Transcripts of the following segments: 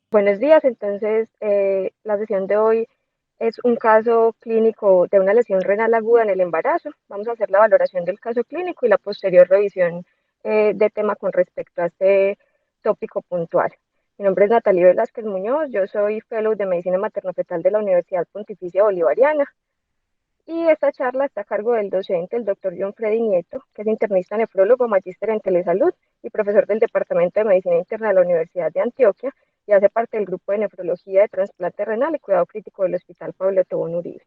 Buenos días, entonces la sesión de hoy es un caso clínico de una lesión renal aguda en el embarazo. Vamos a hacer la valoración del caso clínico y la posterior revisión de tema con respecto a este tópico puntual. Mi nombre es Natalie Velázquez Muñoz, yo soy Fellow de Medicina Materno-Fetal de la Universidad Pontificia Bolivariana y esta charla está a cargo del docente, el doctor John Freddy Nieto, que es internista nefrólogo, magíster en telesalud y profesor del Departamento de Medicina Interna de la Universidad de Antioquia y hace parte del grupo de nefrología de trasplante renal y cuidado crítico del Hospital Pablo Tobón Uribe.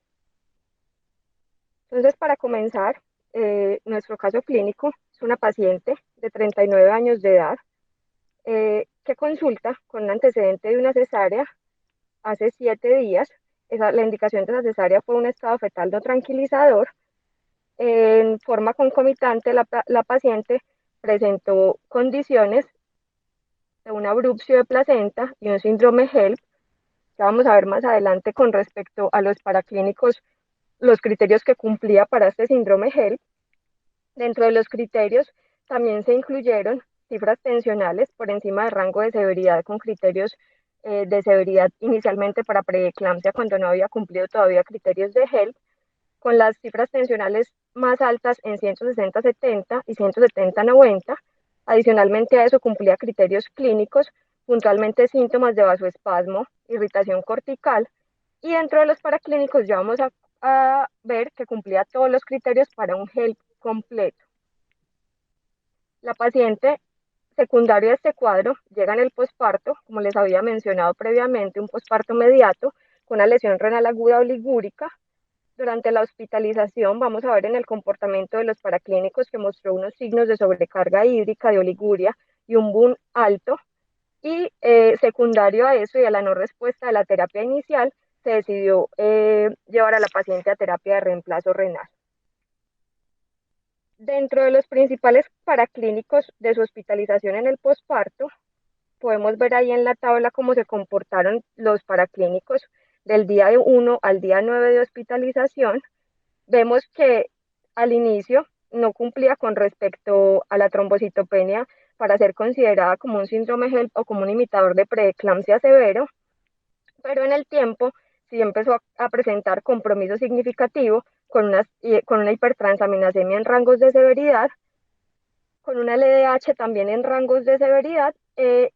Entonces, para comenzar, nuestro caso clínico es una paciente de 39 años de edad que consulta con un antecedente de una cesárea hace 7 días. La indicación de la cesárea fue un estado fetal no tranquilizador. En forma concomitante, la paciente presentó condiciones de una abrupción de placenta y un síndrome HELP, que vamos a ver más adelante con respecto a los paraclínicos, los criterios que cumplía para este síndrome HELP. Dentro de los criterios también se incluyeron cifras tensionales por encima del rango de severidad con criterios de severidad inicialmente para preeclampsia cuando no había cumplido todavía criterios de HELP, con las cifras tensionales más altas en 160-70 y 170-90. Adicionalmente a eso cumplía criterios clínicos, puntualmente síntomas de vasoespasmo, irritación cortical, y dentro de los paraclínicos ya vamos a ver que cumplía todos los criterios para un HELP completo. La paciente secundario a este cuadro llega en el posparto, como les había mencionado previamente, un posparto mediato con una lesión renal aguda oligúrica. Durante la hospitalización vamos a ver en el comportamiento de los paraclínicos que mostró unos signos de sobrecarga hídrica, de oliguria y un boom alto. Y secundario a eso y a la no respuesta de la terapia inicial, se decidió llevar a la paciente a terapia de reemplazo renal. Dentro de los principales paraclínicos de su hospitalización en el posparto, podemos ver ahí en la tabla cómo se comportaron los paraclínicos del día 1 al día 9 de hospitalización. Vemos que al inicio no cumplía con respecto a la trombocitopenia para ser considerada como un síndrome HELP o como un imitador de preeclampsia severo, pero en el tiempo sí empezó a presentar compromiso significativo con una hipertransaminasemia en rangos de severidad, con una LDH también en rangos de severidad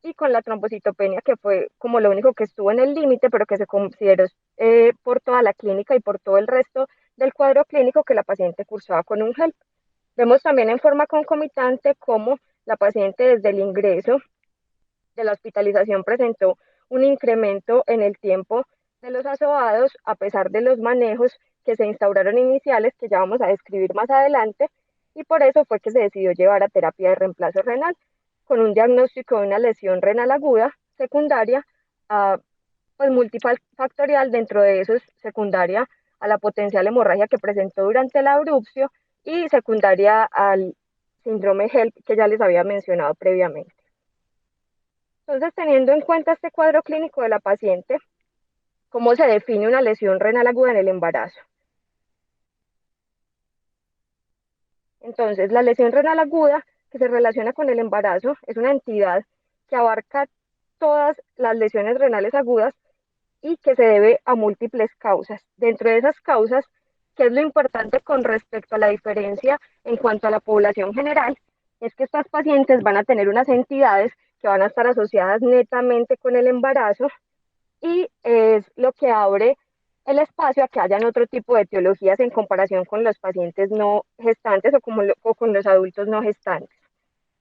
y con la trombocitopenia, que fue como lo único que estuvo en el límite, pero que se consideró por toda la clínica y por todo el resto del cuadro clínico que la paciente cursaba con un HELP. Vemos también en forma concomitante cómo la paciente desde el ingreso de la hospitalización presentó un incremento en el tiempo de los asobados a pesar de los manejos que se instauraron iniciales, que ya vamos a describir más adelante, y por eso fue que se decidió llevar a terapia de reemplazo renal con un diagnóstico de una lesión renal aguda secundaria a pues multifactorial, dentro de eso es secundaria a la potencial hemorragia que presentó durante la abrupción y secundaria al síndrome HELP que ya les había mencionado previamente. Entonces, teniendo en cuenta este cuadro clínico de la paciente, ¿cómo se define una lesión renal aguda en el embarazo? Entonces, la lesión renal aguda que se relaciona con el embarazo es una entidad que abarca todas las lesiones renales agudas y que se debe a múltiples causas. Dentro de esas causas, ¿qué es lo importante con respecto a la diferencia en cuanto a la población general? Es que estas pacientes van a tener unas entidades que van a estar asociadas netamente con el embarazo y es lo que abre el espacio a que hayan otro tipo de etiologías en comparación con los pacientes no gestantes o con los adultos no gestantes.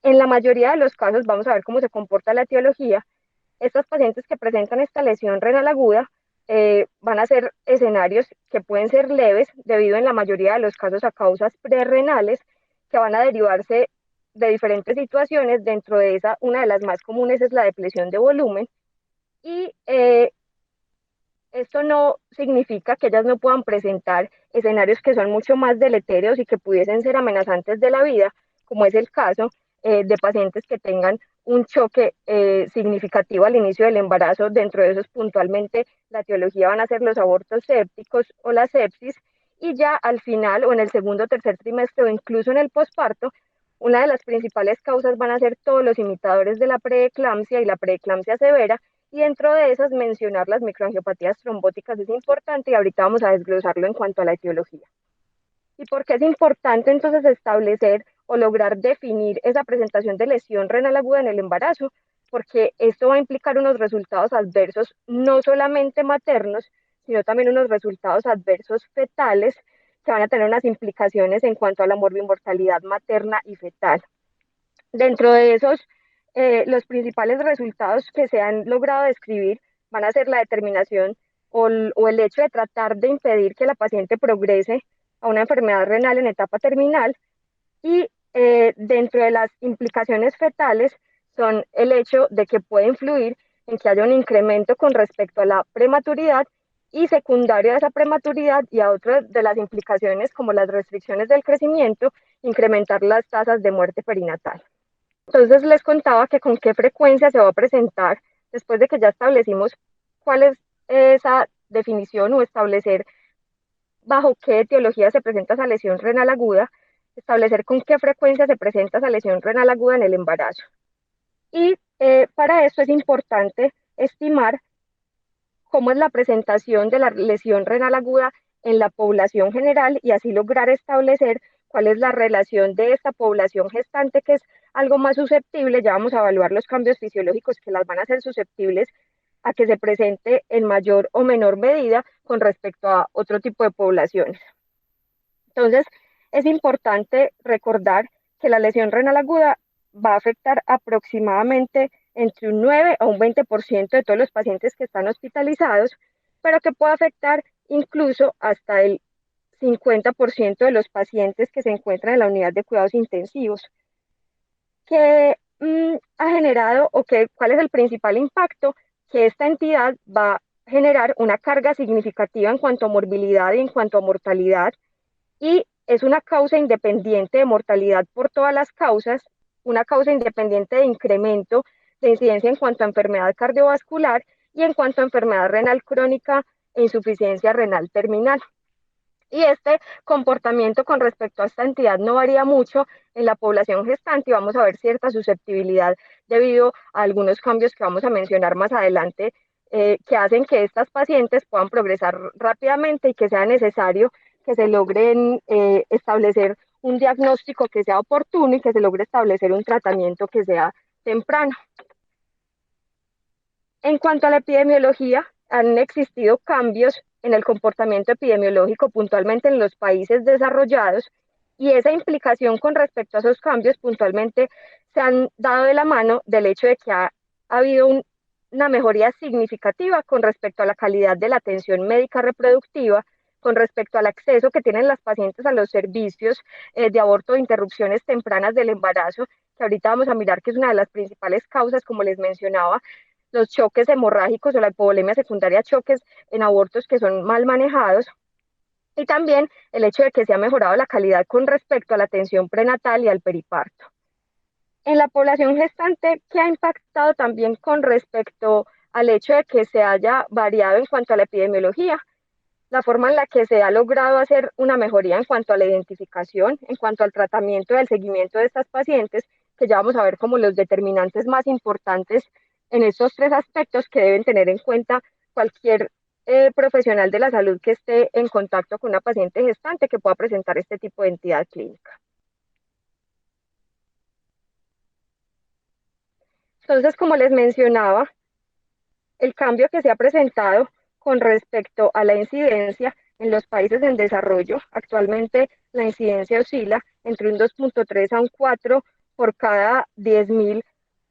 En la mayoría de los casos, vamos a ver cómo se comporta la etiología. Estos pacientes que presentan esta lesión renal aguda van a ser escenarios que pueden ser leves debido en la mayoría de los casos a causas prerrenales que van a derivarse de diferentes situaciones. Dentro de esa, una de las más comunes es la depresión de volumen y esto no significa que ellas no puedan presentar escenarios que son mucho más deletéreos y que pudiesen ser amenazantes de la vida, como es el caso de pacientes que tengan un choque significativo al inicio del embarazo. Dentro de esos, puntualmente, la etiología van a ser los abortos sépticos o la sepsis, y ya al final o en el segundo o tercer trimestre o incluso en el posparto, una de las principales causas van a ser todos los imitadores de la preeclampsia y la preeclampsia severa, y dentro de esas mencionar las microangiopatías trombóticas es importante y ahorita vamos a desglosarlo en cuanto a la etiología. ¿Y por qué es importante entonces establecer o lograr definir esa presentación de lesión renal aguda en el embarazo? Porque esto va a implicar unos resultados adversos no solamente maternos, sino también unos resultados adversos fetales que van a tener unas implicaciones en cuanto a la morbimortalidad materna y fetal. Dentro de esos, los principales resultados que se han logrado describir van a ser la determinación o el hecho de tratar de impedir que la paciente progrese a una enfermedad renal en etapa terminal y dentro de las implicaciones fetales son el hecho de que puede influir en que haya un incremento con respecto a la prematuridad y secundario a esa prematuridad y a otras de las implicaciones como las restricciones del crecimiento, incrementar las tasas de muerte perinatal. Entonces les contaba que con qué frecuencia se va a presentar, después de que ya establecimos cuál es esa definición o establecer bajo qué etiología se presenta esa lesión renal aguda, establecer con qué frecuencia se presenta esa lesión renal aguda en el embarazo. Y para esto es importante estimar cómo es la presentación de la lesión renal aguda en la población general y así lograr establecer cuál es la relación de esta población gestante, que es algo más susceptible. Ya vamos a evaluar los cambios fisiológicos que las van a hacer susceptibles a que se presente en mayor o menor medida con respecto a otro tipo de poblaciones. Entonces, es importante recordar que la lesión renal aguda va a afectar aproximadamente entre un 9 a un 20% de todos los pacientes que están hospitalizados, pero que puede afectar incluso hasta el 50% de los pacientes que se encuentran en la unidad de cuidados intensivos. ¿Qué ha generado o cuál es el principal impacto? Que esta entidad va a generar una carga significativa en cuanto a morbilidad y en cuanto a mortalidad, y es una causa independiente de mortalidad por todas las causas, una causa independiente de incremento de incidencia en cuanto a enfermedad cardiovascular y en cuanto a enfermedad renal crónica e insuficiencia renal terminal. Y este comportamiento con respecto a esta entidad no varía mucho en la población gestante y vamos a ver cierta susceptibilidad debido a algunos cambios que vamos a mencionar más adelante, que hacen que estas pacientes puedan progresar rápidamente y que sea necesario que se logren establecer un diagnóstico que sea oportuno y que se logre establecer un tratamiento que sea temprano. En cuanto a la epidemiología, han existido cambios en el comportamiento epidemiológico puntualmente en los países desarrollados y esa implicación con respecto a esos cambios puntualmente se han dado de la mano del hecho de que ha habido una mejoría significativa con respecto a la calidad de la atención médica reproductiva, con respecto al acceso que tienen las pacientes a los servicios de aborto o interrupciones tempranas del embarazo, que ahorita vamos a mirar que es una de las principales causas, como les mencionaba, los choques hemorrágicos o la hipovolemia secundaria a choques en abortos que son mal manejados, y también el hecho de que se ha mejorado la calidad con respecto a la atención prenatal y al periparto. En la población gestante, ¿qué ha impactado también con respecto al hecho de que se haya variado en cuanto a la epidemiología? La forma en la que se ha logrado hacer una mejoría en cuanto a la identificación, en cuanto al tratamiento y al seguimiento de estas pacientes, que ya vamos a ver como los determinantes más importantes en estos tres aspectos que deben tener en cuenta cualquier profesional de la salud que esté en contacto con una paciente gestante que pueda presentar este tipo de entidad clínica. Entonces, como les mencionaba, el cambio que se ha presentado con respecto a la incidencia en los países en desarrollo, actualmente la incidencia oscila entre un 2.3 a un 4 por cada 10.000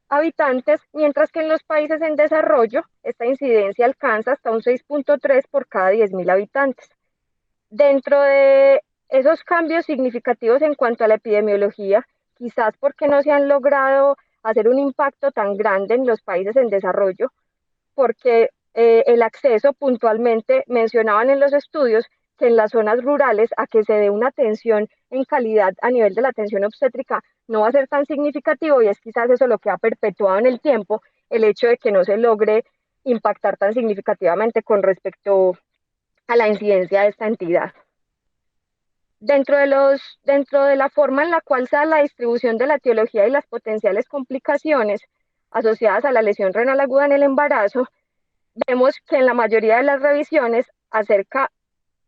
habitantes, mientras que en los países en desarrollo esta incidencia alcanza hasta un 6.3 por cada 10.000 habitantes. Dentro de esos cambios significativos en cuanto a la epidemiología, quizás porque no se han logrado hacer un impacto tan grande en los países en desarrollo, porque el acceso puntualmente mencionaban en los estudios que en las zonas rurales a que se dé una atención en calidad a nivel de la atención obstétrica no va a ser tan significativo, y es quizás eso lo que ha perpetuado en el tiempo el hecho de que no se logre impactar tan significativamente con respecto a la incidencia de esta entidad. Dentro de la forma en la cual se da la distribución de la etiología y las potenciales complicaciones, asociadas a la lesión renal aguda en el embarazo, vemos que en la mayoría de las revisiones,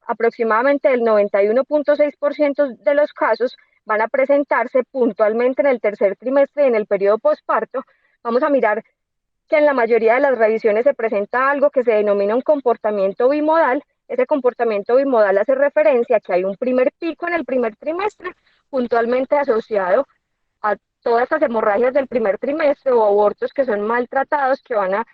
aproximadamente el 91.6% de los casos van a presentarse puntualmente en el tercer trimestre y en el periodo posparto. Vamos a mirar que en la mayoría de las revisiones se presenta algo que se denomina un comportamiento bimodal. Ese comportamiento bimodal hace referencia a que hay un primer pico en el primer trimestre, puntualmente asociado a todas estas hemorragias del primer trimestre o abortos que son maltratados, que van a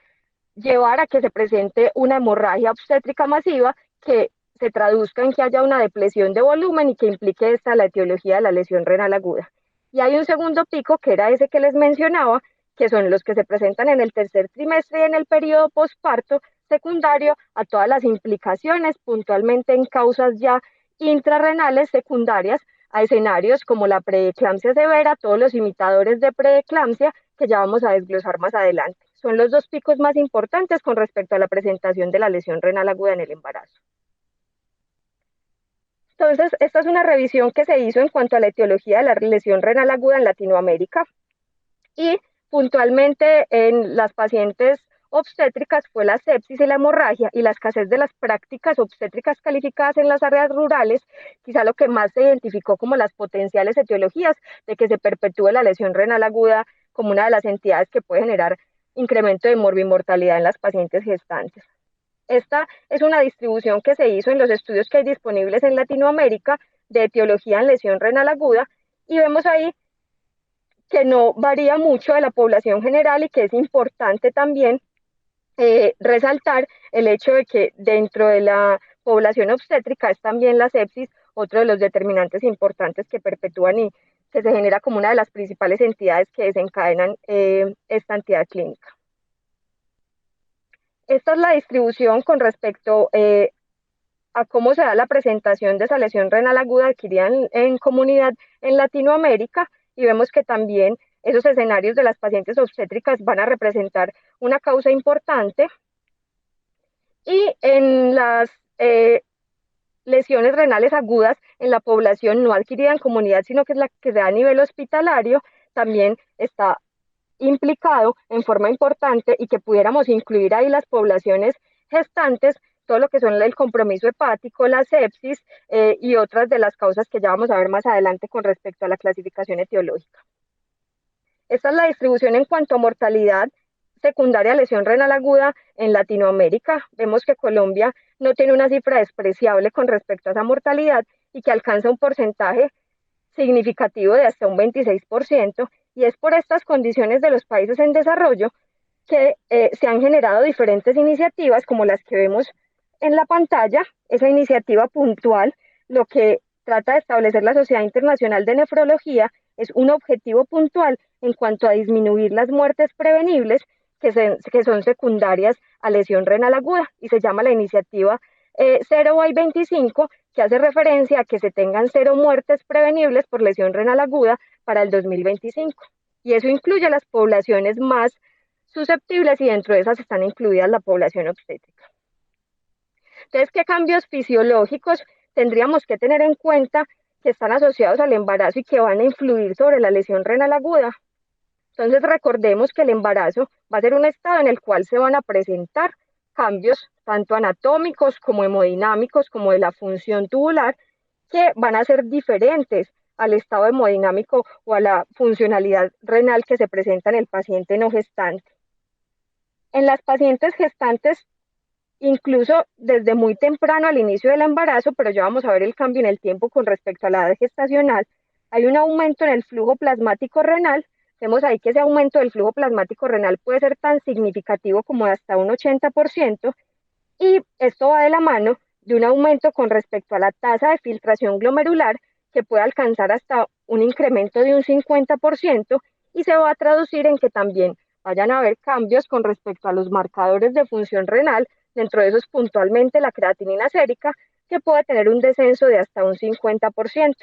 llevar a que se presente una hemorragia obstétrica masiva que se traduzca en que haya una depresión de volumen y que implique esta la etiología de la lesión renal aguda. Y hay un segundo pico, que era ese que les mencionaba, que son los que se presentan en el tercer trimestre y en el periodo posparto, secundario a todas las implicaciones, puntualmente en causas ya intrarrenales secundarias a escenarios como la preeclampsia severa, todos los imitadores de preeclampsia que ya vamos a desglosar más adelante. Son los dos picos más importantes con respecto a la presentación de la lesión renal aguda en el embarazo. Entonces, esta es una revisión que se hizo en cuanto a la etiología de la lesión renal aguda en Latinoamérica y puntualmente en las pacientes obstétricas fue la sepsis y la hemorragia y la escasez de las prácticas obstétricas calificadas en las áreas rurales, quizá lo que más se identificó como las potenciales etiologías de que se perpetúe la lesión renal aguda como una de las entidades que puede generar incremento de morbimortalidad en las pacientes gestantes. Esta es una distribución que se hizo en los estudios que hay disponibles en Latinoamérica de etiología en lesión renal aguda y vemos ahí que no varía mucho de la población general y que es importante también resaltar el hecho de que dentro de la población obstétrica es también la sepsis otro de los determinantes importantes que perpetúan y que se genera como una de las principales entidades que desencadenan esta entidad clínica. Esta es la distribución con respecto a cómo se da la presentación de esa lesión renal aguda adquirida en comunidad en Latinoamérica y vemos que también esos escenarios de las pacientes obstétricas van a representar una causa importante y en las lesiones renales agudas en la población no adquirida en comunidad, sino que es la que se da a nivel hospitalario, también está implicado en forma importante y que pudiéramos incluir ahí las poblaciones gestantes, todo lo que son el compromiso hepático, la sepsis y otras de las causas que ya vamos a ver más adelante con respecto a la clasificación etiológica. Esta es la distribución en cuanto a mortalidad secundaria a lesión renal aguda en Latinoamérica. Vemos que Colombia no tiene una cifra despreciable con respecto a esa mortalidad y que alcanza un porcentaje significativo de hasta un 26%, y es por estas condiciones de los países en desarrollo que se han generado diferentes iniciativas como las que vemos en la pantalla. Esa iniciativa puntual lo que trata de establecer la Sociedad Internacional de Nefrología es un objetivo puntual en cuanto a disminuir las muertes prevenibles que son secundarias a lesión renal aguda y se llama la iniciativa 0Y25, que hace referencia a que se tengan 0 muertes prevenibles por lesión renal aguda para el 2025. Y eso incluye las poblaciones más susceptibles y dentro de esas están incluidas la población obstétrica. Entonces, ¿qué cambios fisiológicos tendríamos que tener en cuenta que están asociados al embarazo y que van a influir sobre la lesión renal aguda? Entonces, recordemos que el embarazo va a ser un estado en el cual se van a presentar cambios tanto anatómicos como hemodinámicos, como de la función tubular, que van a ser diferentes al estado hemodinámico o a la funcionalidad renal que se presenta en el paciente no gestante. En las pacientes gestantes, incluso desde muy temprano al inicio del embarazo, pero ya vamos a ver el cambio en el tiempo con respecto a la edad gestacional, hay un aumento en el flujo plasmático renal. Vemos ahí que ese aumento del flujo plasmático renal puede ser tan significativo como de hasta un 80%, y esto va de la mano de un aumento con respecto a la tasa de filtración glomerular que puede alcanzar hasta un incremento de un 50% y se va a traducir en que también vayan a haber cambios con respecto a los marcadores de función renal, dentro de esos puntualmente la creatinina sérica, que puede tener un descenso de hasta un 50%.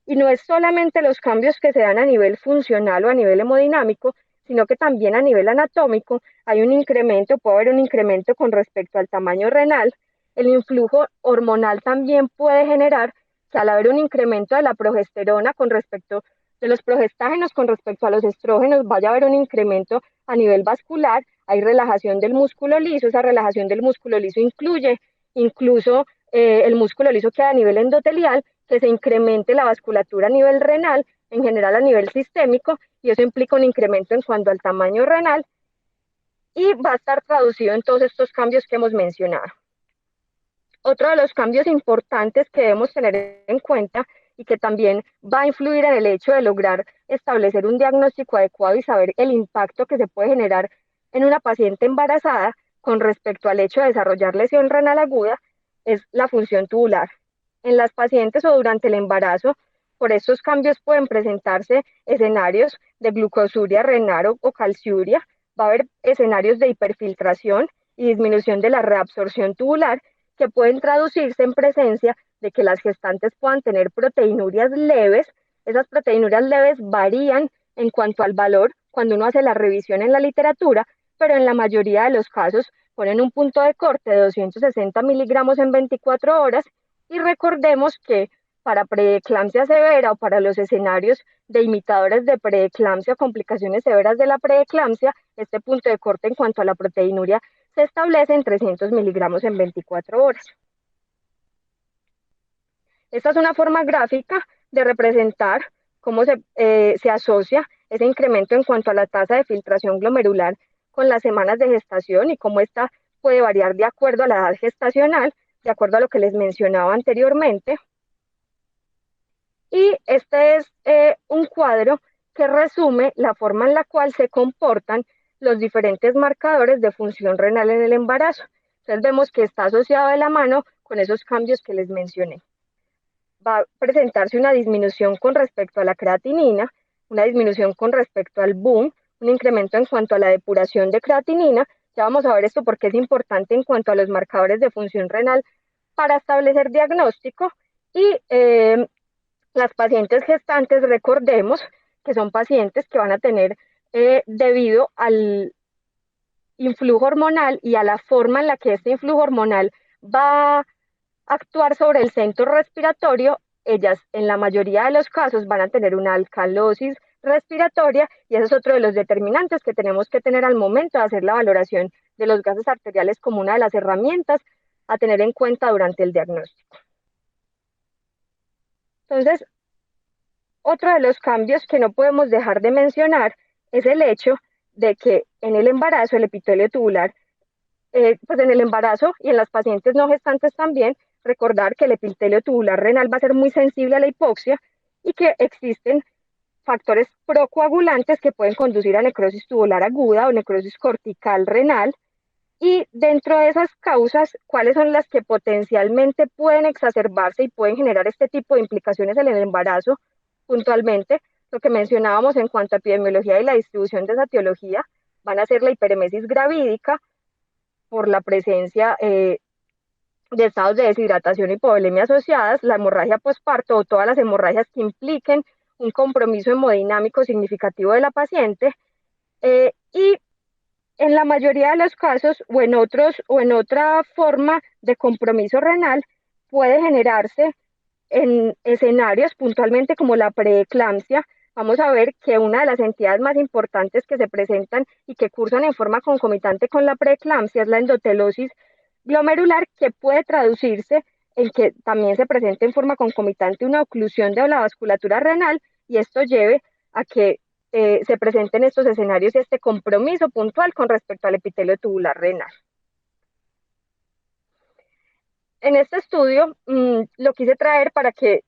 Y no es solamente los cambios que se dan a nivel funcional o a nivel hemodinámico, sino que también a nivel anatómico hay un incremento, puede haber un incremento con respecto al tamaño renal. El influjo hormonal también puede generar que al haber un incremento de la progesterona con respecto de los progestágenos con respecto a los estrógenos vaya a haber un incremento a nivel vascular, hay relajación del músculo liso, esa relajación del músculo liso incluye incluso el músculo liso queda a nivel endotelial, que se incremente la vasculatura a nivel renal, en general a nivel sistémico, y eso implica un incremento en cuanto al tamaño renal, y va a estar traducido en todos estos cambios que hemos mencionado. Otro de los cambios importantes que debemos tener en cuenta y que también va a influir en el hecho de lograr establecer un diagnóstico adecuado y saber el impacto que se puede generar en una paciente embarazada con respecto al hecho de desarrollar lesión renal aguda es la función tubular. En las pacientes o durante el embarazo, por estos cambios pueden presentarse escenarios de glucosuria renal o calciuria, va a haber escenarios de hiperfiltración y disminución de la reabsorción tubular que pueden traducirse en presencia de que las gestantes puedan tener proteinurias leves. Esas proteinurias leves varían en cuanto al valor cuando uno hace la revisión en la literatura, pero en la mayoría de los casos ponen un punto de corte de 260 miligramos en 24 horas y recordemos que para preeclampsia severa o para los escenarios de imitadores de preeclampsia o complicaciones severas de la preeclampsia, este punto de corte en cuanto a la proteinuria se establece en 300 miligramos en 24 horas. Esta es una forma gráfica de representar cómo se asocia ese incremento en cuanto a la tasa de filtración glomerular con las semanas de gestación y cómo esta puede variar de acuerdo a la edad gestacional, de acuerdo a lo que les mencionaba anteriormente. Y este es un cuadro que resume la forma en la cual se comportan los diferentes marcadores de función renal en el embarazo. Entonces vemos que está asociado de la mano con esos cambios que les mencioné. Va a presentarse una disminución con respecto a la creatinina, una disminución con respecto al BUN, un incremento en cuanto a la depuración de creatinina. Ya vamos a ver esto porque es importante en cuanto a los marcadores de función renal para establecer diagnóstico. Y las pacientes gestantes, recordemos que son pacientes que van a tener, debido al influjo hormonal y a la forma en la que este influjo hormonal va a actuar sobre el centro respiratorio, ellas en la mayoría de los casos van a tener una alcalosis respiratoria y ese es otro de los determinantes que tenemos que tener al momento de hacer la valoración de los gases arteriales como una de las herramientas a tener en cuenta durante el diagnóstico. Entonces, otro de los cambios que no podemos dejar de mencionar es el hecho de que en el embarazo el epitelio tubular, pues en el embarazo y en las pacientes no gestantes también, recordar que el epitelio tubular renal va a ser muy sensible a la hipoxia y que existen factores procoagulantes que pueden conducir a necrosis tubular aguda o necrosis cortical renal. Y dentro de esas causas, ¿cuáles son las que potencialmente pueden exacerbarse y pueden generar este tipo de implicaciones en el embarazo? Puntualmente, lo que mencionábamos en cuanto a epidemiología y la distribución de esa etiología, van a ser la hiperemesis gravídica por la presencia de estados de deshidratación y hipovolemia asociadas, la hemorragia posparto o todas las hemorragias que impliquen un compromiso hemodinámico significativo de la paciente, y en la mayoría de los casos o en otra forma de compromiso renal puede generarse en escenarios puntualmente como la preeclampsia. Vamos a ver que una de las entidades más importantes que se presentan y que cursan en forma concomitante con la preeclampsia es la endotelosis glomerular, que puede traducirse en que también se presente en forma concomitante una oclusión de la vasculatura renal y esto lleve a que se presenten estos escenarios y este compromiso puntual con respecto al epitelio tubular renal. En este estudio lo quise traer para que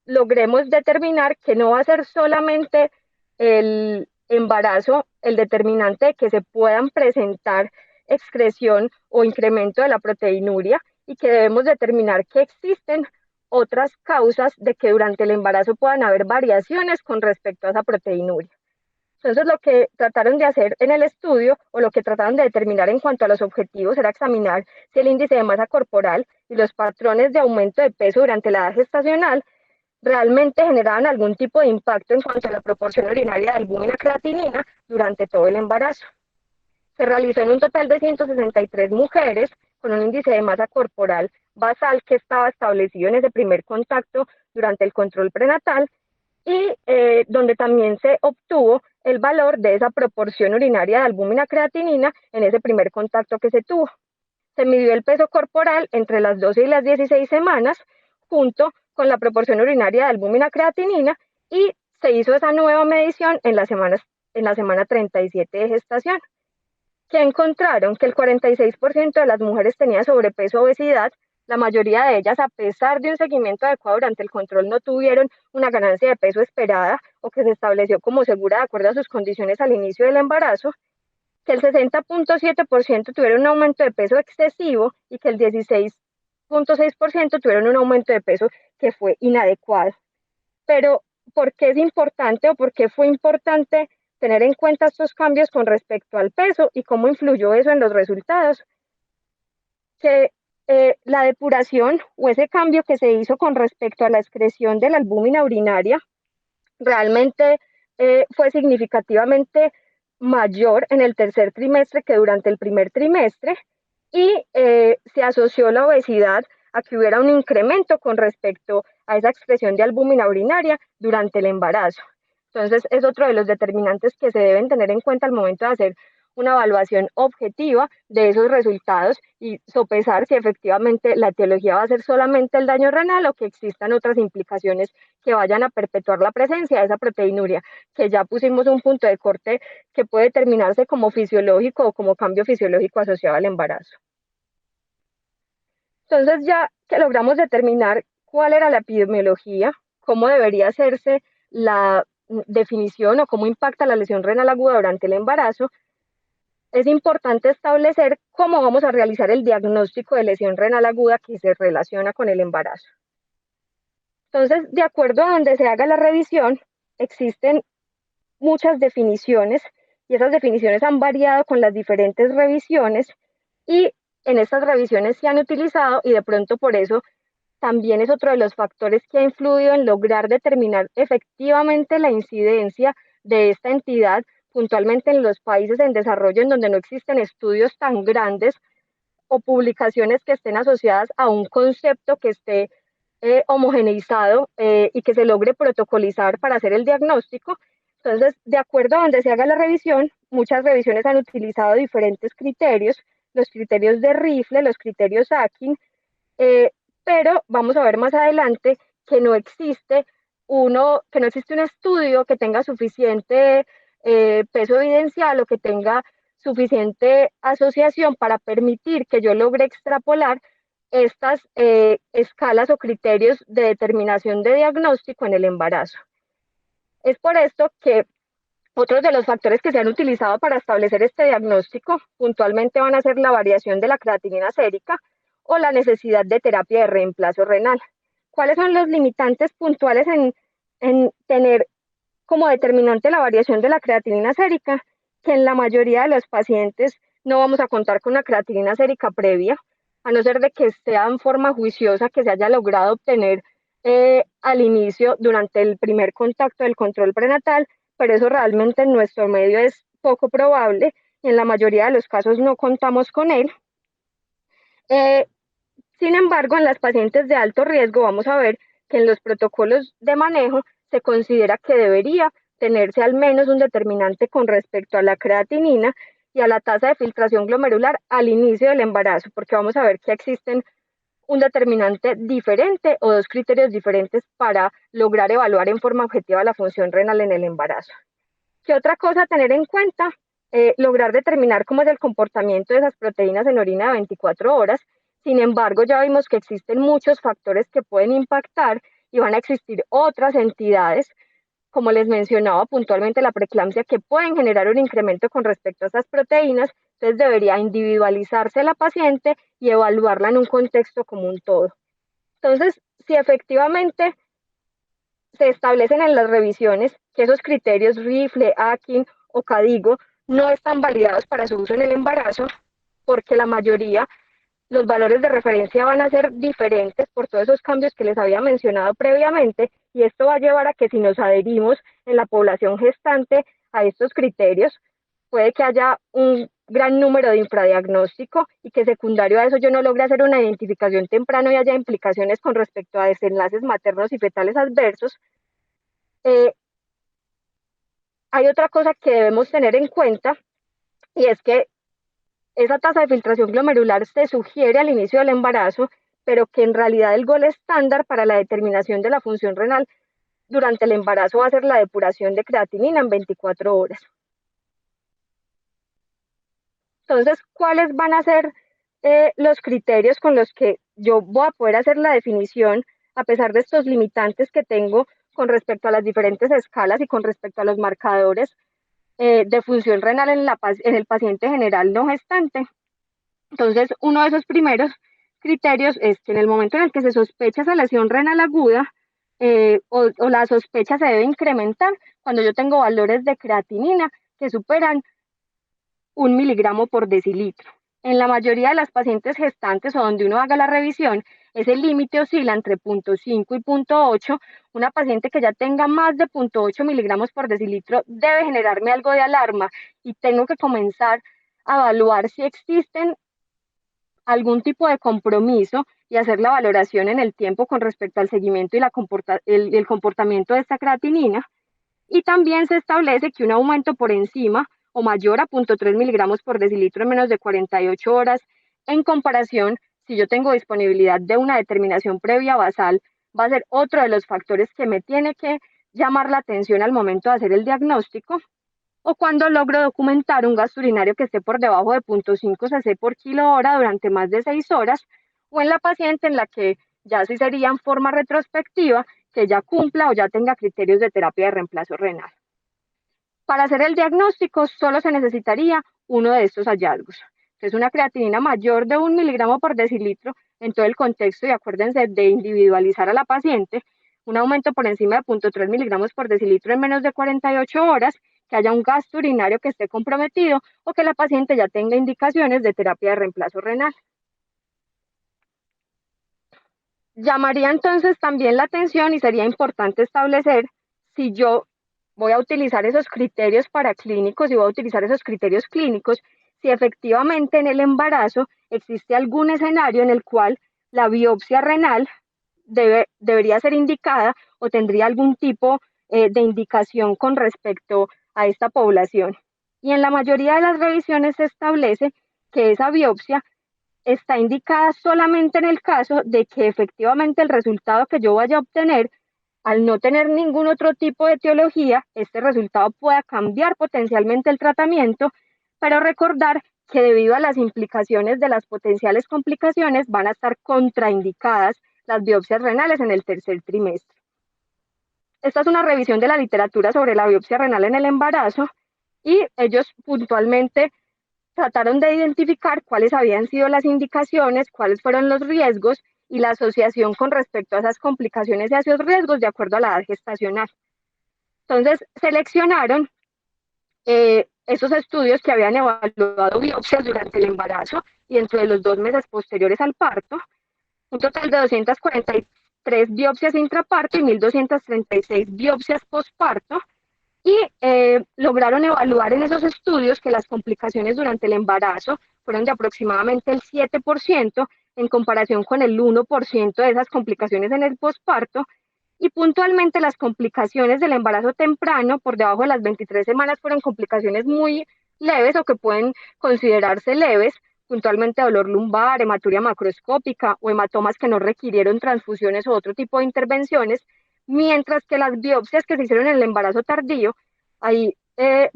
logremos determinar que no va a ser solamente el embarazo el determinante de que se puedan presentar excreción o incremento de la proteinuria y que debemos determinar que existen otras causas de que durante el embarazo puedan haber variaciones con respecto a esa proteinuria. Entonces, lo que trataron de hacer en el estudio o lo que trataron de determinar en cuanto a los objetivos era examinar si el índice de masa corporal y los patrones de aumento de peso durante la edad gestacional realmente generaban algún tipo de impacto en cuanto a la proporción urinaria de albúmina y la creatinina durante todo el embarazo. Se realizó en un total de 163 mujeres con un índice de masa corporal basal que estaba establecido en ese primer contacto durante el control prenatal y donde también se obtuvo el valor de esa proporción urinaria de albúmina-creatinina en ese primer contacto que se tuvo. Se midió el peso corporal entre las 12 y las 16 semanas, junto con la proporción urinaria de albúmina-creatinina, y se hizo esa nueva medición en la semana 37 de gestación, que encontraron que el 46% de las mujeres tenía sobrepeso o obesidad. La mayoría de ellas, a pesar de un seguimiento adecuado durante el control, no tuvieron una ganancia de peso esperada o que se estableció como segura de acuerdo a sus condiciones al inicio del embarazo, que el 60.7% tuvieron un aumento de peso excesivo y que el 16.6% tuvieron un aumento de peso que fue inadecuado. Pero, ¿por qué es importante o por qué fue importante tener en cuenta estos cambios con respecto al peso y cómo influyó eso en los resultados? Que la depuración o ese cambio que se hizo con respecto a la excreción de la albúmina urinaria realmente fue significativamente mayor en el tercer trimestre que durante el primer trimestre, y se asoció la obesidad a que hubiera un incremento con respecto a esa excreción de albúmina urinaria durante el embarazo. Entonces, es otro de los determinantes que se deben tener en cuenta al momento de hacer una evaluación objetiva de esos resultados y sopesar si efectivamente la etiología va a ser solamente el daño renal o que existan otras implicaciones que vayan a perpetuar la presencia de esa proteinuria, que ya pusimos un punto de corte que puede determinarse como fisiológico o como cambio fisiológico asociado al embarazo. Entonces, ya que logramos determinar cuál era la epidemiología, cómo debería hacerse la definición o cómo impacta la lesión renal aguda durante el embarazo, es importante establecer cómo vamos a realizar el diagnóstico de lesión renal aguda que se relaciona con el embarazo. Entonces, de acuerdo a donde se haga la revisión, existen muchas definiciones y esas definiciones han variado con las diferentes revisiones, y en estas revisiones se han utilizado, y de pronto por eso también es otro de los factores que ha influido en lograr determinar efectivamente la incidencia de esta entidad, puntualmente en los países en desarrollo en donde no existen estudios tan grandes o publicaciones que estén asociadas a un concepto que esté homogeneizado y que se logre protocolizar para hacer el diagnóstico. Entonces, de acuerdo a donde se haga la revisión, muchas revisiones han utilizado diferentes criterios, los criterios de Rifle, los criterios Akin, eh, pero vamos a ver más adelante que no existe que no existe un estudio que tenga suficiente peso evidencial o que tenga suficiente asociación para permitir que yo logre extrapolar estas escalas o criterios de determinación de diagnóstico en el embarazo. Es por esto que otros de los factores que se han utilizado para establecer este diagnóstico puntualmente van a ser la variación de la creatinina sérica o la necesidad de terapia de reemplazo renal. ¿Cuáles son los limitantes puntuales en tener como determinante la variación de la creatinina sérica? Que en la mayoría de los pacientes no vamos a contar con una creatinina sérica previa, a no ser de que sea en forma juiciosa, que se haya logrado obtener al inicio durante el primer contacto del control prenatal, pero eso realmente en nuestro medio es poco probable y en la mayoría de los casos no contamos con él. Eh, Sin embargo, en las pacientes de alto riesgo vamos a ver que en los protocolos de manejo se considera que debería tenerse al menos un determinante con respecto a la creatinina y a la tasa de filtración glomerular al inicio del embarazo, porque vamos a ver que existen un determinante diferente o dos criterios diferentes para lograr evaluar en forma objetiva la función renal en el embarazo. ¿Qué otra cosa a tener en cuenta? Lograr determinar cómo es el comportamiento de esas proteínas en orina de 24 horas. Sin embargo, ya vimos que existen muchos factores que pueden impactar y van a existir otras entidades, como les mencionaba puntualmente la preeclampsia, que pueden generar un incremento con respecto a esas proteínas. Entonces debería individualizarse la paciente y evaluarla en un contexto como un todo. Entonces, si efectivamente se establecen en las revisiones que esos criterios Rifle, Akin o Cadigo no están validados para su uso en el embarazo, porque la mayoría, los valores de referencia van a ser diferentes por todos esos cambios que les había mencionado previamente, y esto va a llevar a que si nos adherimos en la población gestante a estos criterios, puede que haya un gran número de infradiagnóstico y que secundario a eso yo no logre hacer una identificación temprana y haya implicaciones con respecto a desenlaces maternos y fetales adversos. Eh, Hay otra cosa que debemos tener en cuenta y es que esa tasa de filtración glomerular se sugiere al inicio del embarazo, pero que en realidad el gol estándar para la determinación de la función renal durante el embarazo va a ser la depuración de creatinina en 24 horas. Entonces, ¿cuáles van a ser los criterios con los que yo voy a poder hacer la definición, a pesar de estos limitantes que tengo con respecto a las diferentes escalas y con respecto a los marcadores de función renal en el paciente general no gestante? Entonces, uno de esos primeros criterios es que en el momento en el que se sospecha esa lesión renal aguda o la sospecha se debe incrementar cuando yo tengo valores de creatinina que superan 1 miligramo por decilitro. En la mayoría de las pacientes gestantes o donde uno haga la revisión, ese límite oscila entre 0,5 y 0,8. Una paciente que ya tenga más de 0,8 miligramos por decilitro debe generarme algo de alarma y tengo que comenzar a evaluar si existen algún tipo de compromiso y hacer la valoración en el tiempo con respecto al seguimiento y el comportamiento de esta creatinina. Y también se establece que un aumento por encima o mayor a 0,3 miligramos por decilitro en menos de 48 horas, en comparación, si yo tengo disponibilidad de una determinación previa basal, va a ser otro de los factores que me tiene que llamar la atención al momento de hacer el diagnóstico, o cuando logro documentar un gasto urinario que esté por debajo de 0,5 cc por kilo hora durante más de 6 horas, o en la paciente en la que ya sí sería en forma retrospectiva, que ya cumpla o ya tenga criterios de terapia de reemplazo renal. Para hacer el diagnóstico solo se necesitaría uno de estos hallazgos, que es una creatinina mayor de 1 miligramo por decilitro en todo el contexto, y acuérdense de individualizar a la paciente, un aumento por encima de 0,3 miligramos por decilitro en menos de 48 horas, que haya un gasto urinario que esté comprometido o que la paciente ya tenga indicaciones de terapia de reemplazo renal. Llamaría entonces también la atención y sería importante establecer si yo voy a utilizar esos criterios paraclínicos y voy a utilizar esos criterios clínicos, si efectivamente en el embarazo existe algún escenario en el cual la biopsia renal debería ser indicada o tendría algún tipo de indicación con respecto a esta población. Y en la mayoría de las revisiones se establece que esa biopsia está indicada solamente en el caso de que efectivamente el resultado que yo vaya a obtener, al no tener ningún otro tipo de etiología, este resultado pueda cambiar potencialmente el tratamiento, pero recordar que debido a las implicaciones de las potenciales complicaciones van a estar contraindicadas las biopsias renales en el tercer trimestre. Esta es una revisión de la literatura sobre la biopsia renal en el embarazo y ellos puntualmente trataron de identificar cuáles habían sido las indicaciones, cuáles fueron los riesgos y la asociación con respecto a esas complicaciones y a esos riesgos de acuerdo a la edad gestacional. Entonces, seleccionaron esos estudios que habían evaluado biopsias durante el embarazo y dentro de los 2 meses posteriores al parto, un total de 243 biopsias intraparto y 1.236 biopsias postparto, y lograron evaluar en esos estudios que las complicaciones durante el embarazo fueron de aproximadamente el 7% en comparación con el 1% de esas complicaciones en el posparto, y puntualmente las complicaciones del embarazo temprano por debajo de las 23 semanas fueron complicaciones muy leves o que pueden considerarse leves, puntualmente dolor lumbar, hematuria macroscópica o hematomas que no requirieron transfusiones u otro tipo de intervenciones, mientras que las biopsias que se hicieron en el embarazo tardío, ahí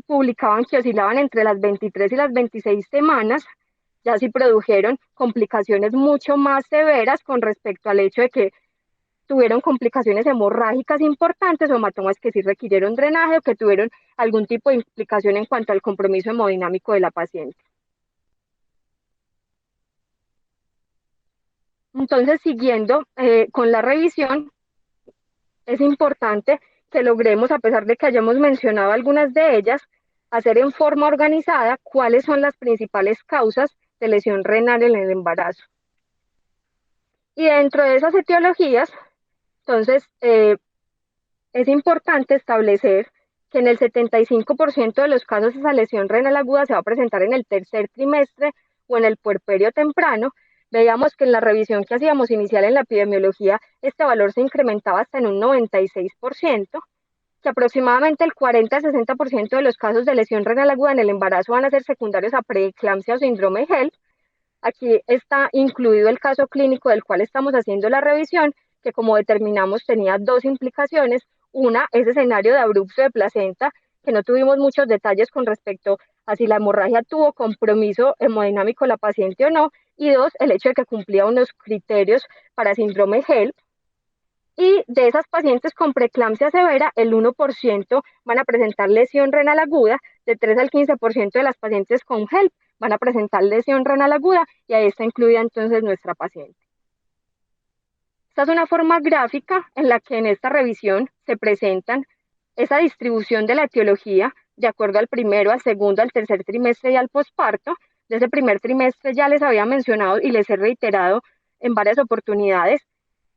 publicaban que oscilaban entre las 23 y las 26 semanas, ya sí produjeron complicaciones mucho más severas con respecto al hecho de que tuvieron complicaciones hemorrágicas importantes o hematomas que sí requirieron drenaje o que tuvieron algún tipo de implicación en cuanto al compromiso hemodinámico de la paciente. Entonces, siguiendo con la revisión, es importante que logremos, a pesar de que hayamos mencionado algunas de ellas, hacer en forma organizada cuáles son las principales causas de lesión renal en el embarazo. Y dentro de esas etiologías, entonces, es importante establecer que en el 75% de los casos esa lesión renal aguda se va a presentar en el tercer trimestre o en el puerperio temprano. Veíamos que en la revisión que hacíamos inicial en la epidemiología, este valor se incrementaba hasta en un 96%. que aproximadamente el 40-60% de los casos de lesión renal aguda en el embarazo van a ser secundarios a preeclampsia o síndrome de HELLP. Aquí está incluido el caso clínico del cual estamos haciendo la revisión, que como determinamos tenía dos implicaciones. Una, ese escenario de abrupto de placenta, que no tuvimos muchos detalles con respecto a si la hemorragia tuvo compromiso hemodinámico de la paciente o no. Y dos, el hecho de que cumplía unos criterios para síndrome HELLP. Y de esas pacientes con preeclampsia severa, el 1% van a presentar lesión renal aguda, de 3 al 15% de las pacientes con HELP van a presentar lesión renal aguda, y ahí está incluida entonces nuestra paciente. Esta es una forma gráfica en la que en esta revisión se presentan esa distribución de la etiología de acuerdo al primero, al segundo, al tercer trimestre y al posparto. De ese primer trimestre ya les había mencionado y les he reiterado en varias oportunidades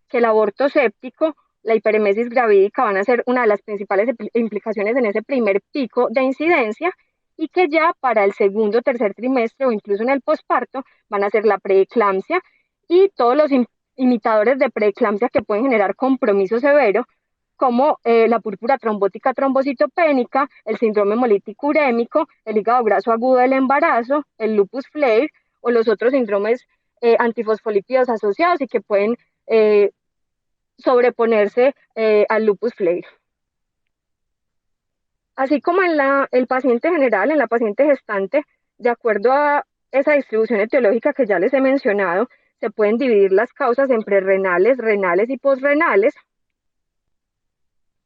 que el aborto séptico, la hiperemesis gravídica van a ser una de las principales implicaciones en ese primer pico de incidencia, y que ya para el segundo, tercer trimestre o incluso en el posparto van a ser la preeclampsia y todos los imitadores de preeclampsia que pueden generar compromiso severo, como la púrpura trombótica trombocitopénica, el síndrome hemolítico urémico, el hígado graso agudo del embarazo, el lupus Flair o los otros síndromes antifosfolípidos asociados y que pueden sobreponerse al lupus Flair. Así como en el paciente general, en la paciente gestante, de acuerdo a esa distribución etiológica que ya les he mencionado, se pueden dividir las causas en prerrenales, renales y posrenales.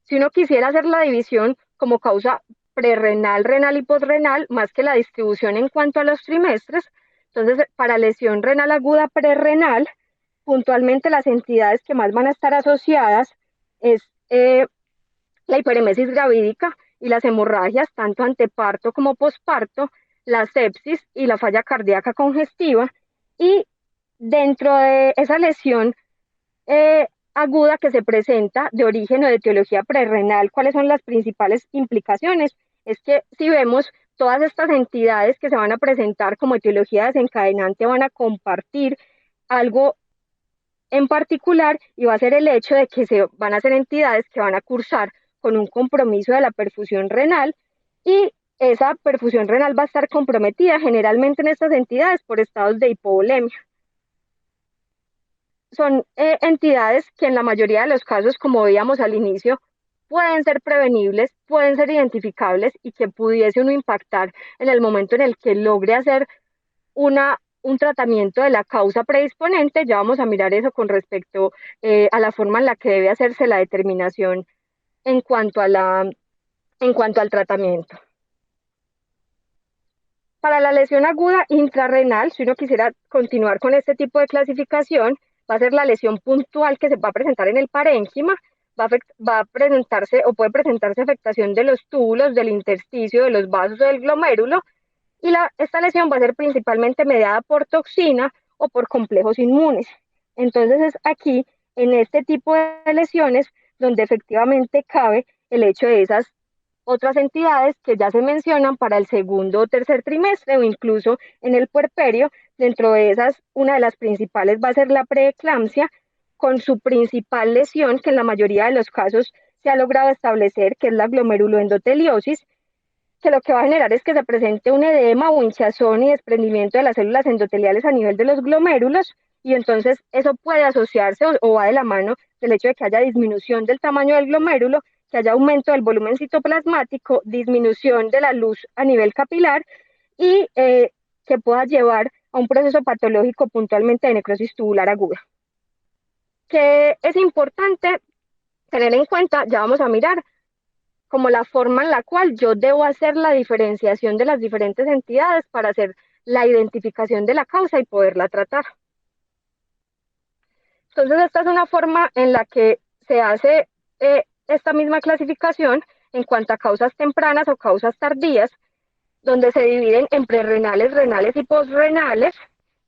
Si uno quisiera hacer la división como causa prerrenal, renal y posrenal, más que la distribución en cuanto a los trimestres, entonces para lesión renal aguda prerrenal, puntualmente las entidades que más van a estar asociadas es la hiperemesis gravídica y las hemorragias, tanto anteparto como posparto, la sepsis y la falla cardíaca congestiva. Y dentro de esa lesión aguda que se presenta de origen o de etiología prerrenal, ¿cuáles son las principales implicaciones? Es que si vemos todas estas entidades que se van a presentar como etiología desencadenante van a compartir algo en particular, y va a ser el hecho de que se van a ser entidades que van a cursar con un compromiso de la perfusión renal, y esa perfusión renal va a estar comprometida generalmente en estas entidades por estados de hipovolemia. Son entidades que en la mayoría de los casos, como veíamos al inicio, pueden ser prevenibles, pueden ser identificables y que pudiese uno impactar en el momento en el que logre hacer un tratamiento de la causa predisponente. Ya vamos a mirar eso con respecto a la forma en la que debe hacerse la determinación en cuanto al tratamiento. Para la lesión aguda intrarrenal, si uno quisiera continuar con este tipo de clasificación, va a ser la lesión puntual que se va a presentar en el parénquima, va a presentarse o puede presentarse afectación de los túbulos, del intersticio, de los vasos o del glomérulo, y esta lesión va a ser principalmente mediada por toxina o por complejos inmunes. Entonces es aquí, en este tipo de lesiones, donde efectivamente cabe el hecho de esas otras entidades que ya se mencionan para el segundo o tercer trimestre o incluso en el puerperio. Dentro de esas, una de las principales va a ser la preeclampsia, con su principal lesión, que en la mayoría de los casos se ha logrado establecer, que es la glomeruloendoteliosis, que lo que va a generar es que se presente un edema o hinchazón y desprendimiento de las células endoteliales a nivel de los glomérulos, y entonces eso puede asociarse o va de la mano del hecho de que haya disminución del tamaño del glomérulo, que haya aumento del volumen citoplasmático, disminución de la luz a nivel capilar, y que pueda llevar a un proceso patológico puntualmente de necrosis tubular aguda. Que es importante tener en cuenta, ya vamos a mirar, como la forma en la cual yo debo hacer la diferenciación de las diferentes entidades para hacer la identificación de la causa y poderla tratar. Entonces, esta es una forma en la que se hace esta misma clasificación en cuanto a causas tempranas o causas tardías, donde se dividen en prerrenales, renales y posrenales,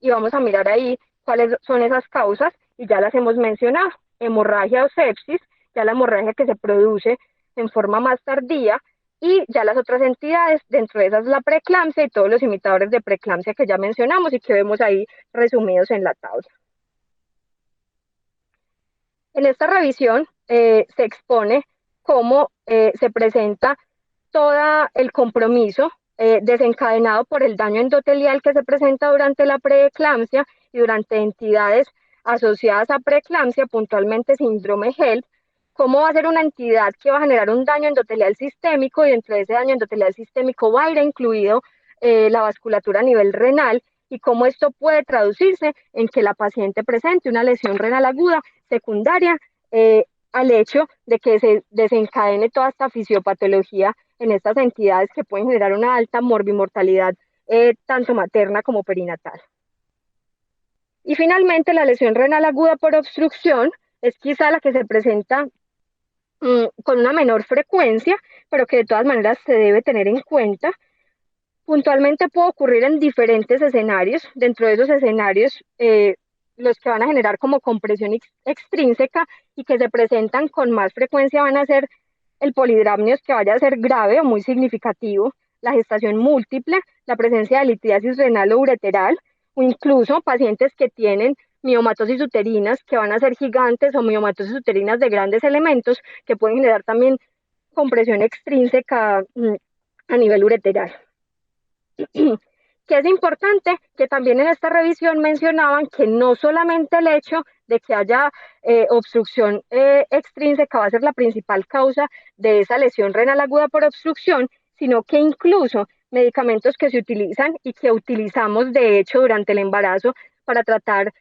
y vamos a mirar ahí cuáles son esas causas, y ya las hemos mencionado: hemorragia o sepsis, ya la hemorragia que se produce en forma más tardía, y ya las otras entidades, dentro de esas la preeclampsia y todos los imitadores de preeclampsia que ya mencionamos y que vemos ahí resumidos en la tabla. En esta revisión se expone cómo se presenta todo el compromiso desencadenado por el daño endotelial que se presenta durante la preeclampsia y durante entidades asociadas a preeclampsia, puntualmente síndrome HELP, cómo va a ser una entidad que va a generar un daño endotelial sistémico y dentro de ese daño endotelial sistémico va a ir incluido la vasculatura a nivel renal y cómo esto puede traducirse en que la paciente presente una lesión renal aguda secundaria al hecho de que se desencadene toda esta fisiopatología en estas entidades que pueden generar una alta morbimortalidad tanto materna como perinatal. Y finalmente, la lesión renal aguda por obstrucción es quizá la que se presenta con una menor frecuencia, pero que de todas maneras se debe tener en cuenta. Puntualmente puede ocurrir en diferentes escenarios. Dentro de esos escenarios, los que van a generar como compresión extrínseca y que se presentan con más frecuencia van a ser el polidramnios, que vaya a ser grave o muy significativo, la gestación múltiple, la presencia de litiasis renal o ureteral, o incluso pacientes que tienen miomatosis uterinas, que van a ser gigantes, o miomatosis uterinas de grandes elementos, que pueden generar también compresión extrínseca a nivel ureteral. Que es importante que también en esta revisión mencionaban que no solamente el hecho de que haya obstrucción extrínseca va a ser la principal causa de esa lesión renal aguda por obstrucción, sino que incluso medicamentos que se utilizan y que utilizamos de hecho durante el embarazo para tratar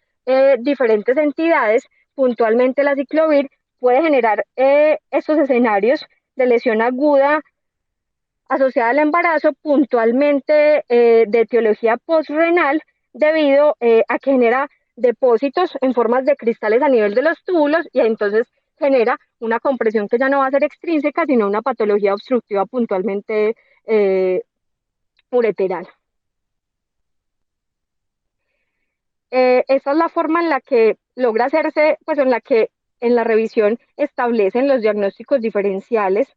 diferentes entidades, puntualmente la ciclovir, puede generar estos escenarios de lesión aguda asociada al embarazo, puntualmente de etiología postrenal, debido a que genera depósitos en formas de cristales a nivel de los túbulos y entonces genera una compresión que ya no va a ser extrínseca, sino una patología obstructiva puntualmente ureteral. Esa es la forma en la que logra hacerse, pues en la que en la revisión establecen los diagnósticos diferenciales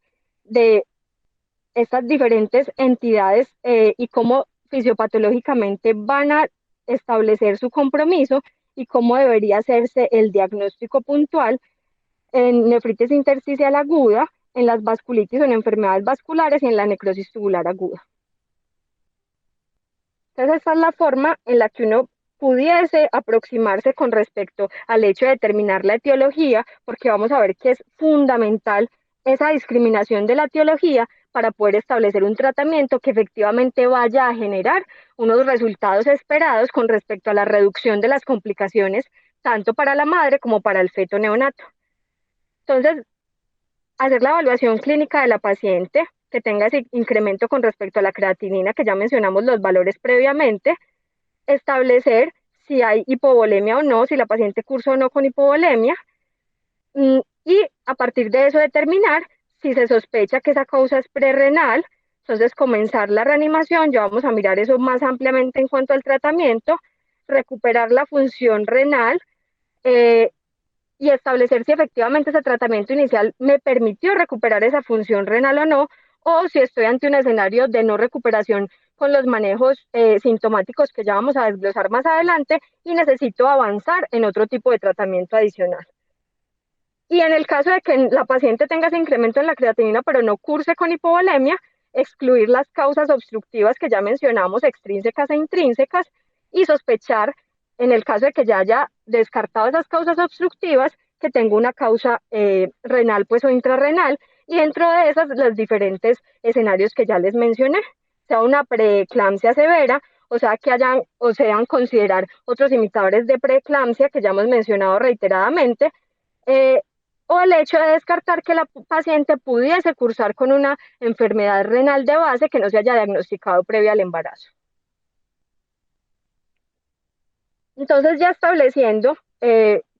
de estas diferentes entidades y cómo fisiopatológicamente van a establecer su compromiso y cómo debería hacerse el diagnóstico puntual en nefritis intersticial aguda, en las vasculitis o en enfermedades vasculares y en la necrosis tubular aguda. Entonces, esta es la forma en la que uno pudiese aproximarse con respecto al hecho de determinar la etiología, porque vamos a ver que es fundamental esa discriminación de la etiología para poder establecer un tratamiento que efectivamente vaya a generar unos resultados esperados con respecto a la reducción de las complicaciones, tanto para la madre como para el feto neonato. Entonces, hacer la evaluación clínica de la paciente, que tenga ese incremento con respecto a la creatinina, que ya mencionamos los valores previamente, establecer si hay hipovolemia o no, si la paciente cursó o no con hipovolemia, y a partir de eso determinar si se sospecha que esa causa es prerrenal, entonces comenzar la reanimación, ya vamos a mirar eso más ampliamente en cuanto al tratamiento, recuperar la función renal y establecer si efectivamente ese tratamiento inicial me permitió recuperar esa función renal o no, o si estoy ante un escenario de no recuperación con los manejos sintomáticos que ya vamos a desglosar más adelante y necesito avanzar en otro tipo de tratamiento adicional. Y en el caso de que la paciente tenga ese incremento en la creatinina pero no curse con hipovolemia, excluir las causas obstructivas que ya mencionamos, extrínsecas e intrínsecas, y sospechar, en el caso de que ya haya descartado esas causas obstructivas, que tenga una causa renal pues o intrarrenal, y dentro de esas los diferentes escenarios que ya les mencioné, sea una preeclampsia severa, o sea que hayan o sean considerar otros imitadores de preeclampsia que ya hemos mencionado reiteradamente, o el hecho de descartar que la paciente pudiese cursar con una enfermedad renal de base que no se haya diagnosticado previa al embarazo. Entonces, ya estableciendo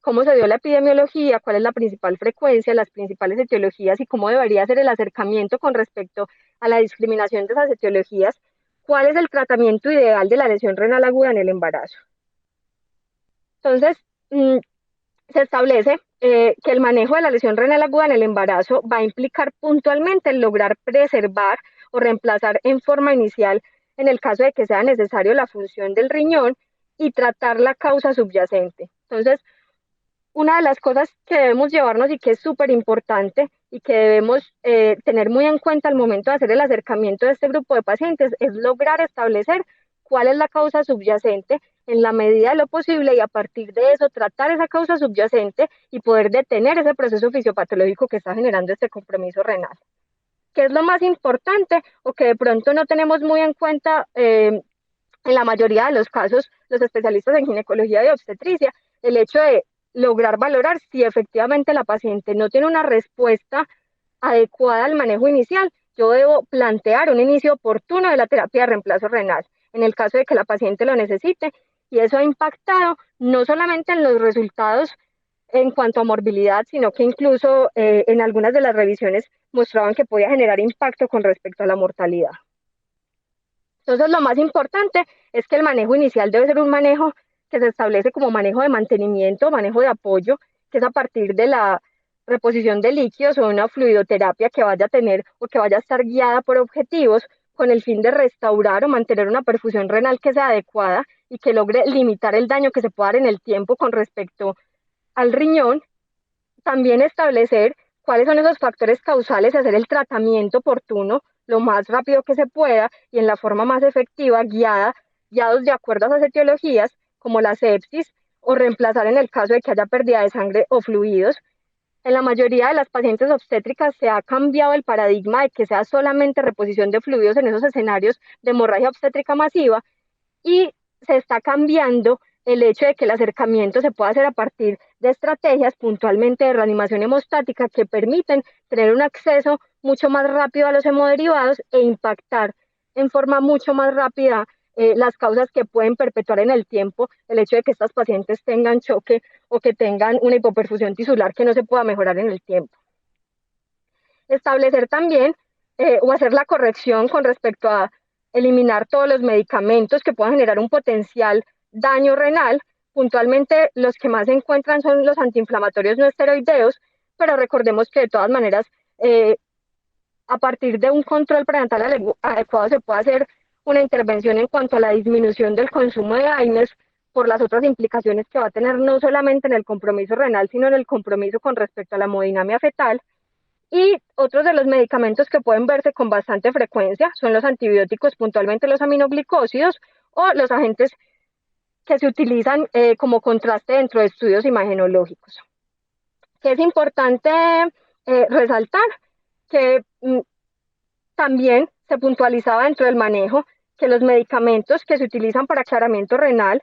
cómo se dio la epidemiología, cuál es la principal frecuencia, las principales etiologías y cómo debería ser el acercamiento con respecto a la discriminación de esas etiologías, cuál es el tratamiento ideal de la lesión renal aguda en el embarazo. Entonces, se establece que el manejo de la lesión renal aguda en el embarazo va a implicar puntualmente el lograr preservar o reemplazar en forma inicial, en el caso de que sea necesario, la función del riñón y tratar la causa subyacente. Entonces, una de las cosas que debemos llevarnos y que es súper importante y que debemos tener muy en cuenta al momento de hacer el acercamiento de este grupo de pacientes es lograr establecer cuál es la causa subyacente en la medida de lo posible y a partir de eso tratar esa causa subyacente y poder detener ese proceso fisiopatológico que está generando este compromiso renal. ¿Qué es lo más importante o que de pronto no tenemos muy en cuenta en la mayoría de los casos los especialistas en ginecología y obstetricia? El hecho de lograr valorar si efectivamente la paciente no tiene una respuesta adecuada al manejo inicial. Yo debo plantear un inicio oportuno de la terapia de reemplazo renal en el caso de que la paciente lo necesite, y eso ha impactado no solamente en los resultados en cuanto a morbilidad, sino que incluso en algunas de las revisiones mostraban que podía generar impacto con respecto a la mortalidad. Entonces, lo más importante es que el manejo inicial debe ser un manejo que se establece como manejo de mantenimiento, manejo de apoyo, que es a partir de la reposición de líquidos o una fluidoterapia que vaya a tener o que vaya a estar guiada por objetivos con el fin de restaurar o mantener una perfusión renal que sea adecuada y que logre limitar el daño que se pueda dar en el tiempo con respecto al riñón. También establecer cuáles son esos factores causales y hacer el tratamiento oportuno lo más rápido que se pueda y en la forma más efectiva, guiados de acuerdo a esas etiologías, como la sepsis, o reemplazar en el caso de que haya pérdida de sangre o fluidos. En la mayoría de las pacientes obstétricas se ha cambiado el paradigma de que sea solamente reposición de fluidos en esos escenarios de hemorragia obstétrica masiva y se está cambiando el hecho de que el acercamiento se pueda hacer a partir de estrategias puntualmente de reanimación hemostática que permiten tener un acceso mucho más rápido a los hemoderivados e impactar en forma mucho más rápida las causas que pueden perpetuar en el tiempo el hecho de que estas pacientes tengan choque o que tengan una hipoperfusión tisular que no se pueda mejorar en el tiempo. Establecer también o hacer la corrección con respecto a eliminar todos los medicamentos que puedan generar un potencial daño renal. Puntualmente los que más se encuentran son los antiinflamatorios no esteroideos, pero recordemos que de todas maneras a partir de un control prenatal adecuado se puede hacer una intervención en cuanto a la disminución del consumo de AINES por las otras implicaciones que va a tener no solamente en el compromiso renal, sino en el compromiso con respecto a la hemodinamia fetal. Y otros de los medicamentos que pueden verse con bastante frecuencia son los antibióticos, puntualmente los aminoglicósidos o los agentes que se utilizan como contraste dentro de estudios imagenológicos. Que es importante resaltar que también se puntualizaba dentro del manejo que los medicamentos que se utilizan para aclaramiento renal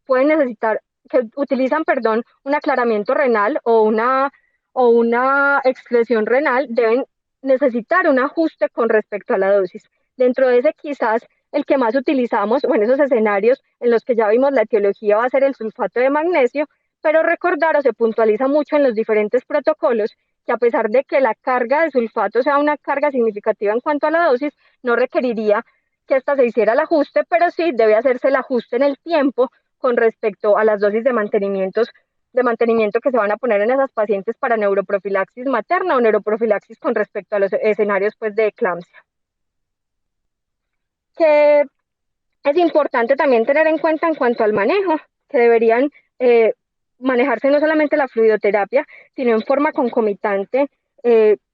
pueden necesitar, que utilizan, perdón, un aclaramiento renal o una excreción renal deben necesitar un ajuste con respecto a la dosis. Dentro de ese quizás el que más utilizamos o en esos escenarios en los que ya vimos la etiología va a ser el sulfato de magnesio, pero recordar o se puntualiza mucho en los diferentes protocolos que a pesar de que la carga de sulfato sea una carga significativa en cuanto a la dosis, no requeriría que ésta se hiciera el ajuste, pero sí debe hacerse el ajuste en el tiempo con respecto a las dosis de mantenimiento que se van a poner en esas pacientes para neuroprofilaxis materna o neuroprofilaxis con respecto a los escenarios pues, de eclampsia. Que es importante también tener en cuenta en cuanto al manejo, que deberían manejarse no solamente la fluidoterapia, sino en forma concomitante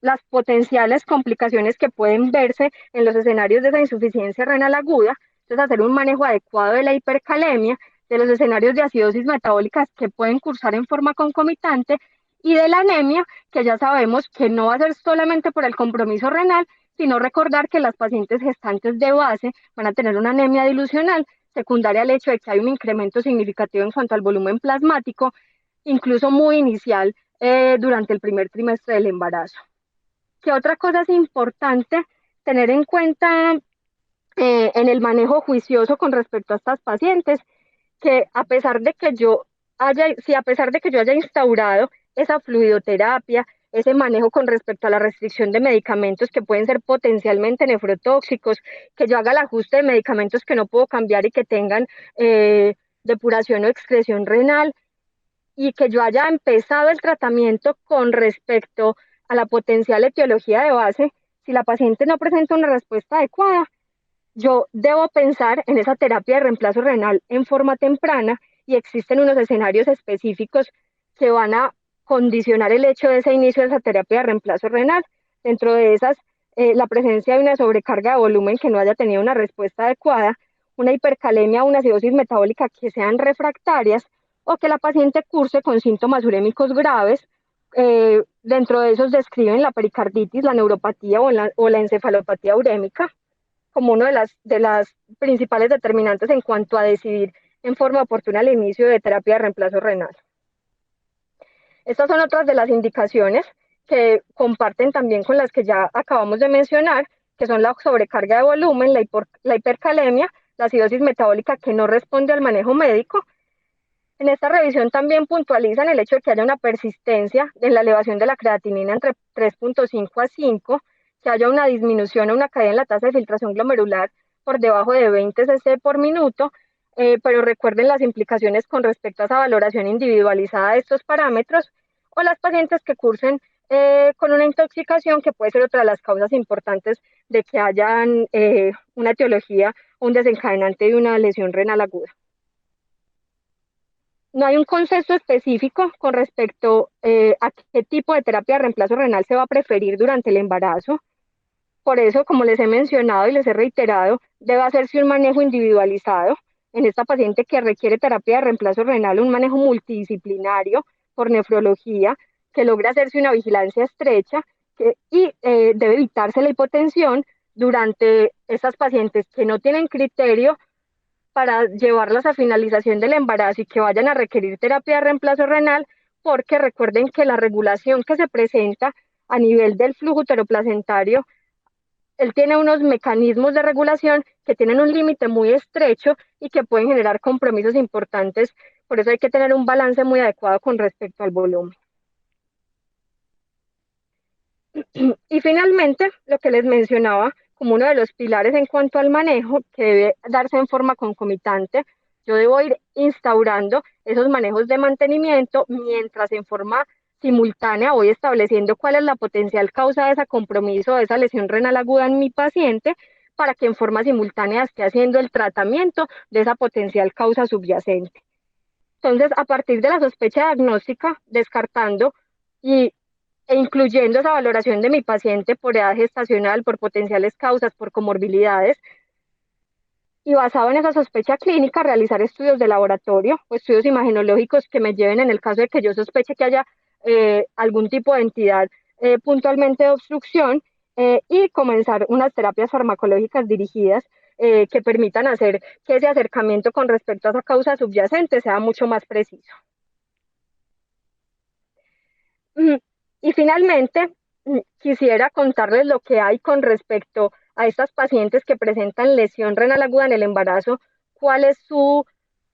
las potenciales complicaciones que pueden verse en los escenarios de esa insuficiencia renal aguda. Entonces, hacer un manejo adecuado de la hipercalemia, de los escenarios de acidosis metabólicas que pueden cursar en forma concomitante y de la anemia, que ya sabemos que no va a ser solamente por el compromiso renal, sino recordar que las pacientes gestantes de base van a tener una anemia dilucional secundaria al hecho de que hay un incremento significativo en cuanto al volumen plasmático, incluso muy inicial durante el primer trimestre del embarazo. ¿Qué otra cosa es importante tener en cuenta en el manejo juicioso con respecto a estas pacientes? Que a pesar de que a pesar de que yo haya instaurado esa fluidoterapia, ese manejo con respecto a la restricción de medicamentos que pueden ser potencialmente nefrotóxicos, que yo haga el ajuste de medicamentos que no puedo cambiar y que tengan depuración o excreción renal, y que yo haya empezado el tratamiento con respecto a la potencial etiología de base, si la paciente no presenta una respuesta adecuada, yo debo pensar en esa terapia de reemplazo renal en forma temprana y existen unos escenarios específicos que van a condicionar el hecho de ese inicio de esa terapia de reemplazo renal. Dentro de esas, la presencia de una sobrecarga de volumen que no haya tenido una respuesta adecuada, una hipercalemia o una acidosis metabólica que sean refractarias, o que la paciente curse con síntomas urémicos graves. Dentro de esos describen la pericarditis, la neuropatía o la encefalopatía urémica como una de las principales determinantes en cuanto a decidir en forma oportuna el inicio de terapia de reemplazo renal. Estas son otras de las indicaciones que comparten también con las que ya acabamos de mencionar, que son la sobrecarga de volumen, la hipercalemia, la acidosis metabólica que no responde al manejo médico. En esta revisión también puntualizan el hecho de que haya una persistencia en la elevación de la creatinina entre 3.5 a 5, que haya una disminución o una caída en la tasa de filtración glomerular por debajo de 20 cc por minuto, pero recuerden las implicaciones con respecto a esa valoración individualizada de estos parámetros, o las pacientes que cursen con una intoxicación, que puede ser otra de las causas importantes de que hayan una etiología o un desencadenante de una lesión renal aguda. No hay un consenso específico con respecto a qué tipo de terapia de reemplazo renal se va a preferir durante el embarazo. Por eso, como les he mencionado y les he reiterado, debe hacerse un manejo individualizado en esta paciente que requiere terapia de reemplazo renal, un manejo multidisciplinario por nefrología, que logre hacerse una vigilancia estrecha y debe evitarse la hipotensión durante estas pacientes que no tienen criterio para llevarlas a finalización del embarazo y que vayan a requerir terapia de reemplazo renal, porque recuerden que la regulación que se presenta a nivel del flujo uteroplacentario, él tiene unos mecanismos de regulación que tienen un límite muy estrecho y que pueden generar compromisos importantes. Por eso hay que tener un balance muy adecuado con respecto al volumen. Y finalmente, lo que les mencionaba como uno de los pilares en cuanto al manejo, que debe darse en forma concomitante. Yo debo ir instaurando esos manejos de mantenimiento mientras en forma simultánea voy estableciendo cuál es la potencial causa de ese compromiso, de esa lesión renal aguda en mi paciente, para que en forma simultánea esté haciendo el tratamiento de esa potencial causa subyacente. Entonces, a partir de la sospecha diagnóstica, descartando y incluyendo esa valoración de mi paciente por edad gestacional, por potenciales causas, por comorbilidades, y basado en esa sospecha clínica, realizar estudios de laboratorio o estudios imagenológicos que me lleven, en el caso de que yo sospeche que haya algún tipo de entidad puntualmente de obstrucción, y comenzar unas terapias farmacológicas dirigidas que permitan hacer que ese acercamiento con respecto a esa causa subyacente sea mucho más preciso. Y finalmente, quisiera contarles lo que hay con respecto a estas pacientes que presentan lesión renal aguda en el embarazo, cuál es su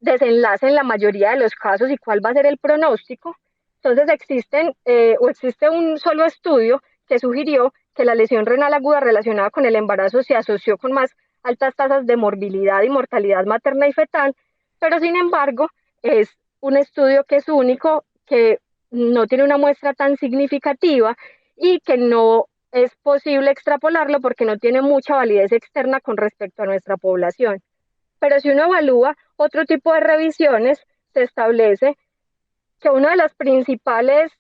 desenlace en la mayoría de los casos y cuál va a ser el pronóstico. Entonces existe un solo estudio que sugirió que la lesión renal aguda relacionada con el embarazo se asoció con más altas tasas de morbilidad y mortalidad materna y fetal, pero sin embargo es un estudio que es único, que no tiene una muestra tan significativa y que no es posible extrapolarlo porque no tiene mucha validez externa con respecto a nuestra población. Pero si uno evalúa otro tipo de revisiones, se establece que uno de los principales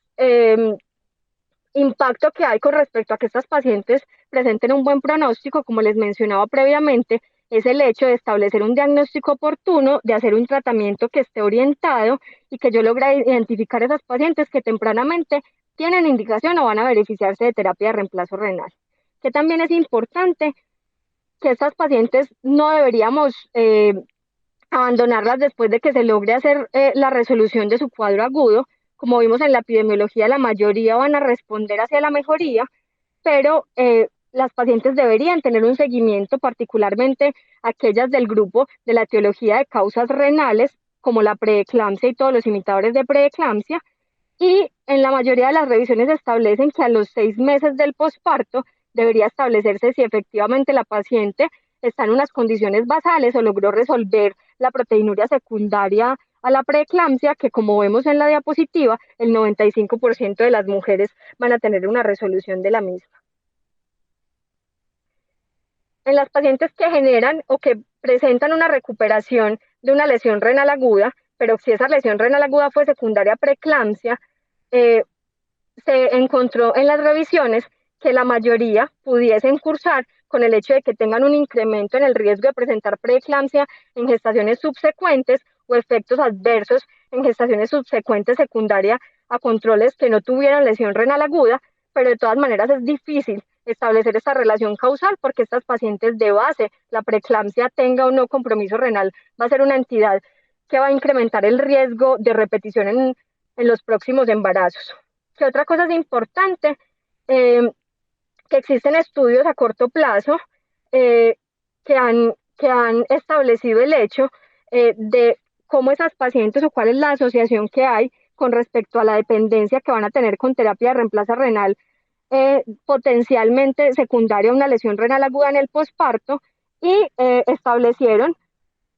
impactos que hay con respecto a que estas pacientes presenten un buen pronóstico, como les mencionaba previamente, es el hecho de establecer un diagnóstico oportuno, de hacer un tratamiento que esté orientado y que yo logre identificar a esas pacientes que tempranamente tienen indicación o van a beneficiarse de terapia de reemplazo renal. Que también es importante que estas pacientes no deberíamos abandonarlas después de que se logre hacer la resolución de su cuadro agudo. Como vimos en la epidemiología, la mayoría van a responder hacia la mejoría, pero las pacientes deberían tener un seguimiento, particularmente aquellas del grupo de la etiología de causas renales, como la preeclampsia y todos los imitadores de preeclampsia, y en la mayoría de las revisiones establecen que a los 6 meses del posparto debería establecerse si efectivamente la paciente está en unas condiciones basales o logró resolver la proteinuria secundaria a la preeclampsia, que como vemos en la diapositiva, el 95% de las mujeres van a tener una resolución de la misma. En las pacientes que generan o que presentan una recuperación de una lesión renal aguda, pero si esa lesión renal aguda fue secundaria a preeclampsia, se encontró en las revisiones que la mayoría pudiesen cursar con el hecho de que tengan un incremento en el riesgo de presentar preeclampsia en gestaciones subsecuentes o efectos adversos en gestaciones subsecuentes secundaria a controles que no tuvieran lesión renal aguda, pero de todas maneras es difícil establecer esta relación causal porque estas pacientes de base, la preeclampsia tenga o no compromiso renal, va a ser una entidad que va a incrementar el riesgo de repetición en los próximos embarazos. ¿Qué otra cosa es importante? Que existen estudios a corto plazo eh, que han establecido el hecho de cómo esas pacientes o cuál es la asociación que hay con respecto a la dependencia que van a tener con terapia de reemplazo renal potencialmente secundaria a una lesión renal aguda en el posparto y establecieron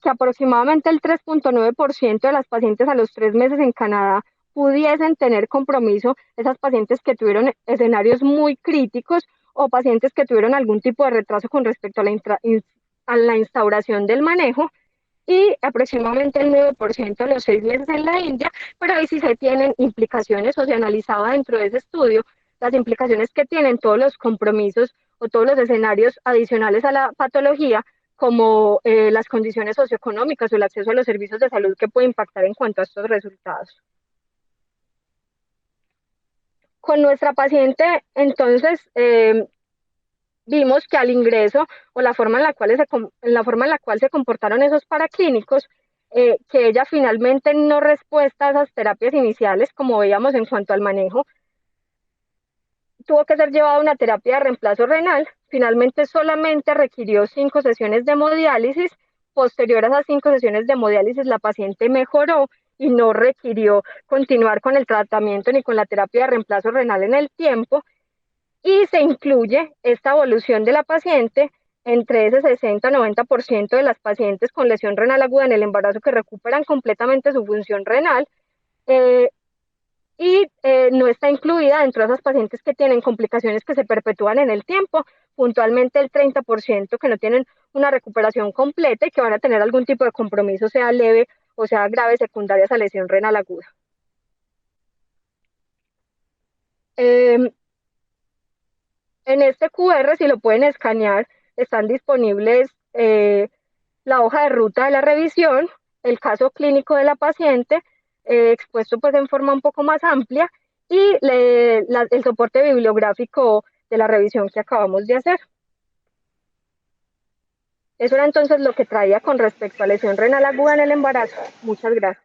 que aproximadamente el 3.9% de las pacientes a los 3 meses en Canadá pudiesen tener compromiso, esas pacientes que tuvieron escenarios muy críticos o pacientes que tuvieron algún tipo de retraso con respecto a la instauración del manejo, y aproximadamente el 9% a los 6 meses en la India, pero ahí sí se tienen implicaciones o se analizaba dentro de ese estudio las implicaciones que tienen todos los compromisos o todos los escenarios adicionales a la patología, como las condiciones socioeconómicas o el acceso a los servicios de salud que puede impactar en cuanto a estos resultados. Con nuestra paciente, entonces, vimos que al ingreso o la forma en la cual se comportaron esos paraclínicos, que ella finalmente no respuesta a esas terapias iniciales, como veíamos en cuanto al manejo, tuvo que ser llevada a una terapia de reemplazo renal. Finalmente solamente requirió 5 sesiones de hemodiálisis. Posterior a esas 5 sesiones de hemodiálisis, la paciente mejoró y no requirió continuar con el tratamiento ni con la terapia de reemplazo renal en el tiempo. Y se incluye esta evolución de la paciente entre ese 60-90% de las pacientes con lesión renal aguda en el embarazo que recuperan completamente su función renal, eh, y no está incluida dentro de esas pacientes que tienen complicaciones que se perpetúan en el tiempo, puntualmente el 30% que no tienen una recuperación completa y que van a tener algún tipo de compromiso, sea leve o sea grave, secundaria a esa lesión renal aguda. Eh, en este QR, si lo pueden escanear, están disponibles la hoja de ruta de la revisión, el caso clínico de la paciente, expuesto pues en forma un poco más amplia, y el soporte bibliográfico de la revisión que acabamos de hacer. Eso era entonces lo que traía con respecto a lesión renal aguda en el embarazo. Muchas gracias.